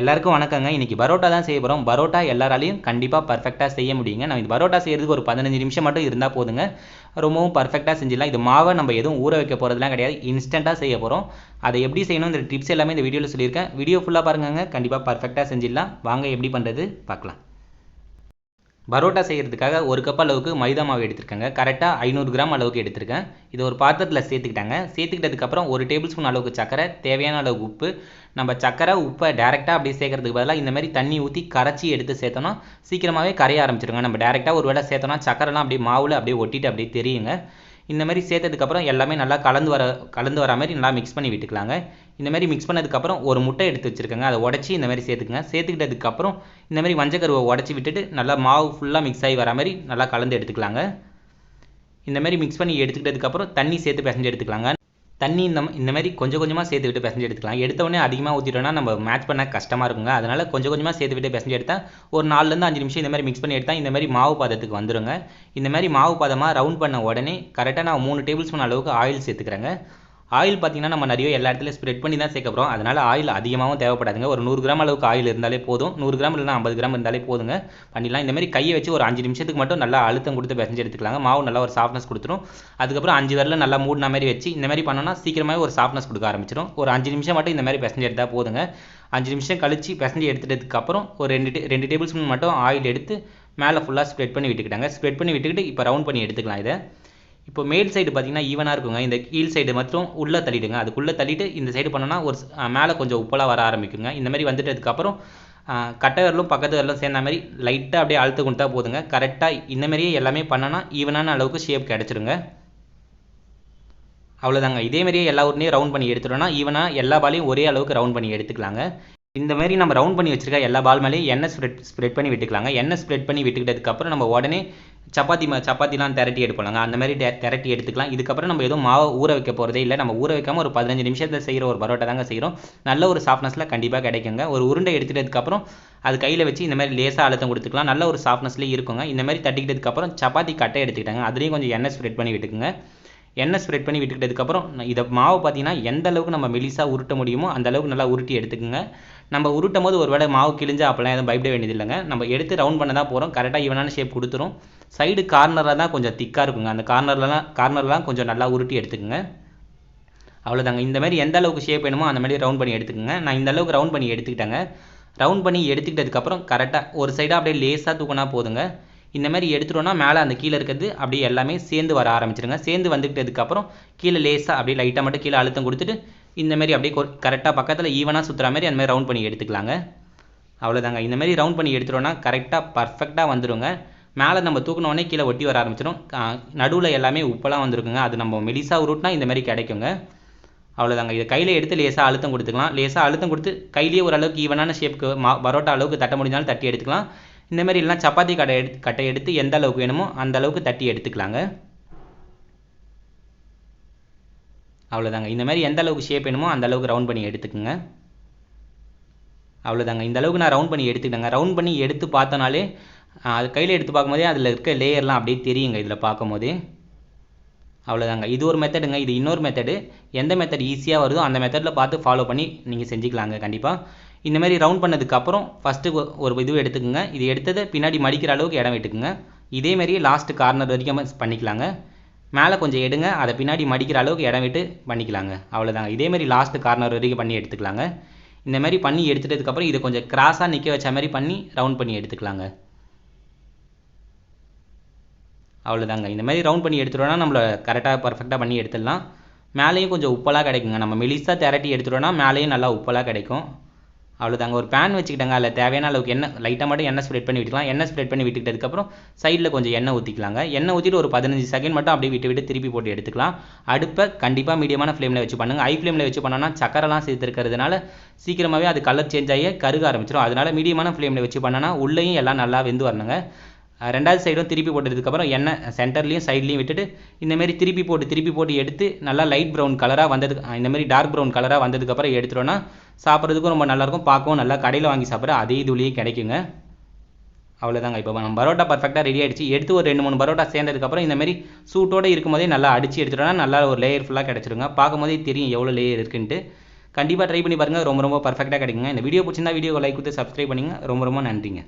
எல்லாருக்கும் வணக்கங்க. இன்னைக்கு பரோட்டா தான் செய்ய போகிறோம். பரோட்டா எல்லாராலையும் கண்டிப்பாக பர்ஃபெக்டாக செய்ய முடியுங்க. நம்ம இந்த பரோட்டா செய்கிறதுக்கு ஒரு 15 நிமிஷம் மட்டும் இருந்தால் போதுங்க. ரொம்பவும் பர்ஃபெக்டாக செஞ்சிடலாம். இது மாவை நம்ம எதுவும் ஊற வைக்க போகிறதுலாம் கிடையாது. இன்ஸ்டண்ட்டாக செய்ய போகிறோம். அதை எப்படி செய்யணும் இந்த டிப்ஸ் எல்லாமே இந்த வீடியோவில் சொல்லியிருக்கேன். வீடியோ ஃபுல்லாக பாருங்க. கண்டிப்பாக பர்ஃபெக்டாக செஞ்சிடலாம். வாங்க எப்படி பண்ணுறது பார்க்கலாம். பரோட்டா செய்கிறதுக்காக ஒரு கப் அளவுக்கு மைதா மாவு எடுத்துருக்கேங்க. கரெக்டாக 500 கிராம் அளவுக்கு எடுத்திருக்கேன். இது ஒரு பாத்திரத்தில் சேர்த்துக்கிட்டாங்க. சேர்த்துக்கிட்டதுக்கப்புறம் ஒரு டேபிள் ஸ்பூன் அளவுக்கு சர்க்கரை, தேவையான அளவுக்கு உப்பு. நம்ம சர்க்கரை உப்பை டேரெக்டாக அப்படியே சேர்க்கறதுக்கு பதிலாக இந்த மாதிரி தண்ணி ஊற்றி கரைச்சி எடுத்து சேர்த்தோன்னா சீக்கிரமாகவே கரைய ஆரம்பிச்சிருங்க. நம்ம டேரெக்டாக ஒரு வேளை சேர்த்தோன்னா சர்க்கரைலாம் அப்படியே மாவில் அப்படியே ஒட்டிட்டு அப்படியே தெரியுங்க. இந்த மாதிரி சேர்த்ததுக்கப்புறம் எல்லாமே நல்லா கலந்து வர மாதிரி நல்லா மிக்ஸ் பண்ணி விட்டுக்கலாங்க. இந்த மாதிரி மிக்ஸ் பண்ணதுக்கப்புறம் ஒரு முட்டை எடுத்து வச்சுருக்கேங்க. அதை உடச்சி இந்த மாதிரி சேர்த்துக்குங்க. சேர்த்துக்கிட்டதுக்கப்புறம் இந்த மாதிரி மஞ்சக்கருவை உடச்சி விட்டுட்டு நல்லா மாவு ஃபுல்லாக மிக்ஸ் ஆகி வர மாதிரி நல்லா கலந்து எடுத்துக்கலாங்க. இந்த மாதிரி மிக்ஸ் பண்ணி எடுத்துக்கிட்டதுக்கப்புறம் தண்ணி சேர்த்து பிசைஞ்சு எடுத்துக்கலாங்க. தண்ணி இந்த மாதிரி கொஞ்சம் கொஞ்சமாக சேர்த்து விட்டு பிசைஞ்சு எடுத்துக்கலாம். எடுத்தவொடனே அதிகமாக ஊற்றிட்டோன்னா நம்ம மேட்ச் பண்ண கஷ்டமாக இருக்குங்க. அதனால் கொஞ்சம் கொஞ்சமாக சேர்த்து விட்டு பிசைஞ்சு எடுத்தால் ஒரு 4லேருந்து 5 நிமிஷம் இந்த மாதிரி மிக்ஸ் பண்ணி எடுத்தால் இந்த மாதிரி மாவு பாதத்துக்கு வந்துடுங்க. இந்த மாதிரி மாவு பாதமாக ரவுண்ட் பண்ண உடனே கரெக்டாக நான் 3 டேபிள் ஸ்பூன் அளவுக்கு ஆயில் சேர்த்துக்கிறேங்க. ஆயில் பார்த்தீங்கன்னா நம்ம நிறைய எல்லா இடத்துலையும் ஸ்ப்ரெட் பண்ணி தான் சேர்க்க போகிறோம். அதனால் ஆயில் அதிகமாகவும் தேவைப்படாதுங்க. ஒரு 100 கிராம் அளவுக்கு ஆயில் இருந்தாலே போதும். 100 கிராம் இல்லைனா 50 கிராம் இருந்தாலே போதுங்க. பண்ணிடலாம். இந்த மாதிரி கையை வச்சு ஒரு 5 நிமிஷத்துக்கு மட்டும் நல்லா அழுத்தம் கொடுத்து பிசைஞ்சு எடுத்துக்கலாங்க. மாவு நல்லா ஒரு சாஃப்ட்னஸ் கொடுத்துரும். அதுக்கப்புறம் 5 விரல நல்லா மூடின மாதிரி வச்சு இந்த மாதிரி பண்ணோன்னா சீக்கிரமாகவே ஒரு சாஃப்ட்னஸ் கொடுக்க ஆரம்பிச்சிடும். ஒரு 5 நிமிஷம் மட்டும் இந்த மாதிரி பிசைஞ்சு எடுத்தால் போதுங்க. 5 நிமிஷம் கழிச்சு பிசைஞ்சு எடுத்துட்டதுக்கப்புறம் ஒரு 2 டேபிள் ஸ்பூன் மட்டும் ஆயில் எடுத்து மேலே ஃபுல்லாக ஸ்ப்ரெட் பண்ணி விட்டுக்கிட்டாங்க. ஸ்ப்ரெட் பண்ணி விட்டுக்கிட்டு இப்போ ரவுண்ட் பண்ணி எடுத்துக்கலாம். இதை இப்போ மேல் சைடு பார்த்தீங்கன்னா ஈவனாக இருக்குங்க. இந்த கீழ் சைடு மட்டும் உள்ளே தள்ளிடுங்க. அதுக்குள்ளே தள்ளிட்டு இந்த சைடு பண்ணோன்னா ஒரு மேலே கொஞ்சம் உப்பலாக வர ஆரம்பிக்குங்க. இந்த மாதிரி வந்துட்டதுக்கப்புறம் கட்டை விரலும் பக்கத்து விரலும் சேர்ந்த மாதிரி லைட்டாக அப்படியே அழுத்த கொடுத்தா போதுங்க. கரெக்டாக இந்த மாதிரியே எல்லாமே பண்ணோன்னா ஈவனான அளவுக்கு ஷேப் கிடச்சிருங்க. அவ்வளோதாங்க. இதேமாரியே எல்லா ஊர்லேயும் ரவுண்ட் பண்ணி எடுத்துட்டோன்னா ஈவனாக எல்லா பாலையும் ஒரே அளவுக்கு ரவுண்ட் பண்ணி எடுத்துக்கலாங்க. இந்த மாதிரி நம்ம ரவுண்ட் பண்ணி வச்சுருக்க எல்லா பால் மேலேயும் எண்ணெய் ஸ்ப்ரெட் பண்ணி விட்டுக்கலாங்க. எண்ணெய் ஸ்ப்ரெட் பண்ணி விட்டுக்கிட்டதுக்கப்புறம் நம்ம உடனே சப்பாத்திலாம் திரட்டி எடுப்போம்லாங்க. அந்த மாதிரி திரட்டி எடுத்துக்கலாம். இதுக்கப்புறம் நம்ம எதுவும் மாவை ஊற வைக்க போகிறதே இல்லை. நம்ம ஊற வைக்காமல் ஒரு 15 நிமிஷத்தில் செய்கிற ஒரு பரோட்டா தாங்க செய்கிறோம். நல்ல ஒரு சாஃப்ட்னஸில் கண்டிப்பாக கிடைக்குங்க. ஒரு உருண்டை எடுத்துட்டதுக்கப்புறம் அது கையில் வச்சு இந்த மாதிரி லேசாக அழுத்தம் கொடுத்துக்கலாம். நல்ல ஒரு சாஃப்ட்னஸ்லேயே இருக்குங்க. இந்த மாதிரி தட்டிக்கிட்டதுக்கப்புறம் சப்பாத்தி கட்டை எடுத்துக்கிட்டாங்க. அதுலேயும் கொஞ்சம் எண்ணெய் ஸ்ப்ரெட் பண்ணி விட்டுக்குங்க. எண்ணெய் ஸ்ப்ரெட் பண்ணி விட்டுக்கிட்டதுக்கப்புறம் இதை மாவு பார்த்தீங்கன்னா எந்த அளவுக்கு நம்ம மெலிசாக உருட்ட முடியுமோ அந்த அளவுக்கு நல்லா உருட்டி எடுத்துக்குங்க. நம்ம உருட்டும் போது ஒரு வேளை மாவு கிழிஞ்சா அப்போலாம் எதுவும் பயப்பட வேண்டியது இல்லைங்க. நம்ம எடுத்து ரவுண்ட் பண்ண தான் போகிறோம். கரெக்டாக ஈவனான ஷேப் கொடுத்துரும். சைடு கார்னரில் தான் கொஞ்சம் திக்காக இருக்குங்க. அந்த கார்னர்லாம் கொஞ்சம் நல்லா உருட்டி எடுத்துக்குங்க. அவ்வளோதாங்க. இந்த மாதிரி எந்த அளவுக்கு ஷேப் வேணுமோ அந்த மாதிரி ரவுண்ட் பண்ணி எடுத்துக்கோங்க. நான் இந்த அளவுக்கு ரவுண்ட் பண்ணி எடுத்துக்கிட்டேங்க. ரவுண்ட் பண்ணி எடுத்துக்கிட்டதுக்கப்புறம் கரெக்டாக ஒரு சைடாக அப்படியே லேசாக தூக்கினா போதுங்க. இந்த மாதிரி எடுத்துட்டோன்னா மேலே அந்த கீழே இருக்கிறது அப்படியே எல்லாமே சேர்ந்து வர ஆரம்பிச்சிருங்க. சேர்ந்து வந்துக்கிட்டதுக்கப்புறம் கீழே லேசாக அப்படியே லைட்டாக மட்டும் கீழே அழுத்தம் கொடுத்துட்டு இந்த மாதிரி அப்படியே கரெக்டாக பக்கத்தில் ஈவனாக சுற்றுற மாதிரி அந்த மாதிரி ரவுண்ட் பண்ணி எடுத்துக்கலாங்க. அவ்வளோதாங்க. இந்த மாதிரி ரவுண்ட் பண்ணி எடுத்துட்டோன்னா கரெக்டாக பர்ஃபெக்டாக வந்துடுங்க. மேலே நம்ம தூக்கினோடனே கீழே ஒட்டி வர ஆரம்பிச்சிடும். நடுவில் எல்லாமே உப்பெல்லாம் வந்துருக்குங்க. அது நம்ம மெலிசாக உருட்டினா இந்த மாதிரி கிடைக்குங்க. அவ்வளோதாங்க. இதை கையில் எடுத்து லேசாக அழுத்தம் கொடுத்துக்கலாம். லேசாக அழுத்தம் கொடுத்து கையிலேயே ஓரளவுக்கு ஈவனான ஷேப்புக்கு பரோட்டா அளவுக்கு தட்ட முடிஞ்சாலும் தட்டி எடுத்துக்கலாம். இந்த மாதிரி இல்லைனா சப்பாத்தி கட்டை எடுத்து எந்த அளவுக்கு வேணுமோ அந்த அளவுக்கு தட்டி எடுத்துக்கலாங்க. அவ்வளோதாங்க. இந்த மாதிரி எந்த அளவுக்கு ஷேப் வேணுமோ அந்த அளவுக்கு ரவுண்ட் பண்ணி எடுத்துக்கோங்க. அவ்வளோதாங்க. இந்த அளவுக்கு நான் ரவுண்ட் பண்ணி எடுத்துக்கிட்டேங்க. ரவுண்ட் பண்ணி எடுத்து பார்த்தோனாலே அது கையில் எடுத்து பார்க்கும்போதே அதில் இருக்க லேயர்லாம் அப்படியே தெரியுங்க இதில் பார்க்கும்போதே. அவ்வளோதாங்க. இது ஒரு மெத்தடுங்க. இது இன்னொரு மெத்தடு. எந்த மெத்தட் ஈஸியாக வருதோ அந்த மெத்தடில் பார்த்து ஃபாலோ பண்ணி நீங்கள் செஞ்சுக்கலாங்க கண்டிப்பாக. இந்த மாதிரி ரவுண்ட் பண்ணதுக்கப்புறம் ஃபஸ்ட்டு ஒரு இது எடுத்துக்கோங்க. இது எடுத்ததை பின்னாடி மடிக்கிற அளவுக்கு இடம் விட்டுக்குங்க. இதேமாரியே லாஸ்ட்டு கார்னர் வரைக்கும் பண்ணிக்கலாங்க. மேலே கொஞ்சம் எடுங்க. அதை பின்னாடி மடிக்கிற அளவுக்கு இடம் விட்டு பண்ணிக்கலாங்க. அவ்வளோதாங்க. இதேமாரி லாஸ்ட்டு கார்னர் வரைக்கும் பண்ணி எடுத்துக்கலாங்க. இந்த மாதிரி பண்ணி எடுத்துட்டதுக்கப்புறம் இதை கொஞ்சம் கிராஸாக நிற்க வச்ச மாதிரி பண்ணி ரவுண்ட் பண்ணி எடுத்துக்கலாங்க. அவ்வளோதாங்க. இந்த மாதிரி ரவுண்ட் பண்ணி எடுத்துட்டோன்னா நம்மளை கரெக்டாக பர்ஃபெக்டாக பண்ணி எடுத்துடலாம். மேலேயும் கொஞ்சம் உப்பலாக கிடைக்குங்க. நம்ம மெலிசாக திரட்டி எடுத்துட்டோன்னா மேலேயும் நல்லா உப்பலாக கிடைக்கும். அவ்வளோதாங்க. ஒரு பேன் வச்சுக்கிட்டாங்க. அதில் தேவையான அளவுக்கு எண்ணெய் லைட்டாக மட்டும் எண்ணெய் ஸ்ப்ரெட் பண்ணி விட்டுக்கலாம். எண்ணெய் ஸ்ப்ரெட் பண்ணி விட்டுக்கிட்டதுக்கப்புறம் சைடில் கொஞ்சம் எண்ணெய் ஊற்றிக்கலாங்க. எண்ணெய் ஊற்றிட்டு ஒரு 15 செகண்ட் மட்டும் அப்படியே விட்டு திருப்பி போட்டு எடுத்துக்கலாம். அடுப்பை கண்டிப்பாக மீடியமான ஃப்ளேமில் வச்சு பண்ணுங்கள். ஹை ஃப்ளேமில் வச்சு பண்ணோன்னா சக்கரைலாம் சேர்த்துருக்கிறதுனால சீக்கிரமாகவே அது கலர் சேஞ்ச் ஆகி கருக ஆரம்பிச்சிடும். அதனால் மீடியமான ஃப்ளேமில் வச்சு பண்ணோன்னா உள்ளேயும் எல்லாம் நல்லா வெந்து வரணுங்க. ரெண்டாவது சைடும் திருப்பி போட்டதுக்கப்புறம் எண்ணெய் சென்டர்லேயும் சைட்லேயும் விட்டுட்டு இந்தமாரி திருப்பி போட்டு எடுத்து நல்லா லைட் ப்ரௌன் கலராக வந்ததுக்கு இந்தமாரி டார்க் ப்ரௌன் கலராக வந்ததுக்கப்புறம் எடுத்துட்டோன்னா சாப்பிட்றதுக்கும் ரொம்ப நல்லாயிருக்கும். பார்க்கவும் நல்லா கடையில் வாங்கி சாப்பிட்ற அதே இதுலேயும் கிடைக்குங்க. அவ்வளோதாங்க. இப்போ நம்ம பரோட்டா பர்ஃபெக்டாக ரெடி ஆகிடுச்சு. எடுத்து ஒரு 2-3 பரோட்டா சேர்ந்ததுக்கப்புறம் இந்தமாரி சூட்டோடு இருக்கும்போதே நல்லா அடித்து எடுத்துட்டோன்னா நல்லா ஒரு லேயர் ஃபுல்லாக கிடச்சிருங்க. பார்க்கும்போதே தெரியும் எவ்வளோ லேயர் இருக்குன்ட்டு. கண்டிப்பாக ட்ரை பண்ணி பாருங்கள், ரொம்ப ரொம்ப பர்ஃபெக்டாக கிடைக்குங்க. இந்த வீடியோ பிடிச்சிருந்தா வீடியோ லைக் கொடுத்து சப்ஸ்கிரைப் பண்ணிங்க. ரொம்ப ரொம்ப நன்றிங்க.